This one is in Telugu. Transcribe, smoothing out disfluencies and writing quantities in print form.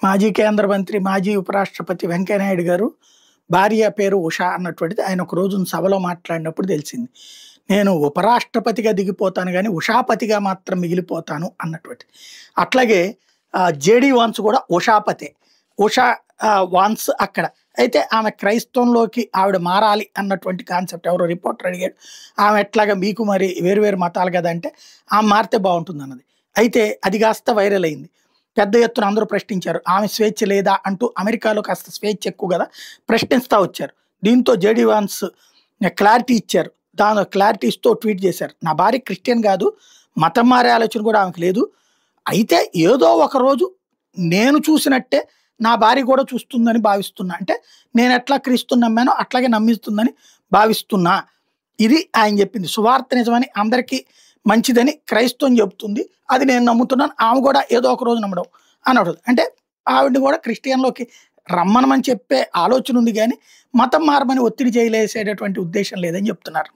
మాజీ కేంద్ర మంత్రి, మాజీ ఉపరాష్ట్రపతి వెంకయ్యనాయుడు గారు భార్య పేరు ఉషా అన్నటువంటిది ఆయన ఒక రోజున సభలో మాట్లాడినప్పుడు తెలిసింది. నేను ఉపరాష్ట్రపతిగా దిగిపోతాను గానీ, ఉషాపతిగా మాత్రం మిగిలిపోతాను అన్నటువంటిది. అట్లాగే జేడీ వాన్స్ కూడా ఉషాపతే. ఉషా వాన్స్ అక్కడ. అయితే ఆమె క్రైస్తవంలోకి ఆవిడ మారాలి అన్నటువంటి కాన్సెప్ట్ ఎవరో రిపోర్టర్ అడిగాడు. ఆమె ఎట్లాగా మీకు మరి వేరు వేరు మతాలు కదా అంటే, ఆమె మారితే బాగుంటుందన్నది. అయితే అది కాస్త వైరల్ అయింది. పెద్ద ఎత్తున అందరూ ప్రశ్నించారు. ఆమె స్వేచ్ఛ లేదా అంటూ అమెరికాలో కాస్త స్వేచ్ఛ ఎక్కువ కదా, ప్రశ్నిస్తా వచ్చారు. దీంతో జేడీ వాన్స్ క్లారిటీ ఇచ్చారు. దాని క్లారిటీ ఇస్తూ ట్వీట్ చేశారు. నా భార్య క్రిస్టియన్ కాదు, మతం మారే ఆలోచన కూడా ఆమెకు లేదు. అయితే ఏదో ఒక రోజు నేను చూసినట్టే నా భార్య కూడా చూస్తుందని భావిస్తున్నా. అంటే నేను ఎట్లా క్రీస్తుని నమ్మానో అట్లాగే నమ్మిస్తుందని భావిస్తున్నా. ఇది ఆయన చెప్పింది. సువార్త నిజమని, అందరికీ మంచిదని క్రైస్తవం చెబుతుంది. అది నేను నమ్ముతున్నాను. ఆమె కూడా ఏదో ఒక రోజు నమ్మడం అన్నాడు. అంటే ఆవిడని కూడా క్రిస్టియన్లోకి రమ్మనమని చెప్పే ఆలోచన ఉంది కానీ, మతం మారమని ఒత్తిడి చేయలేసేటటువంటి ఉద్దేశం లేదని చెప్తున్నారు.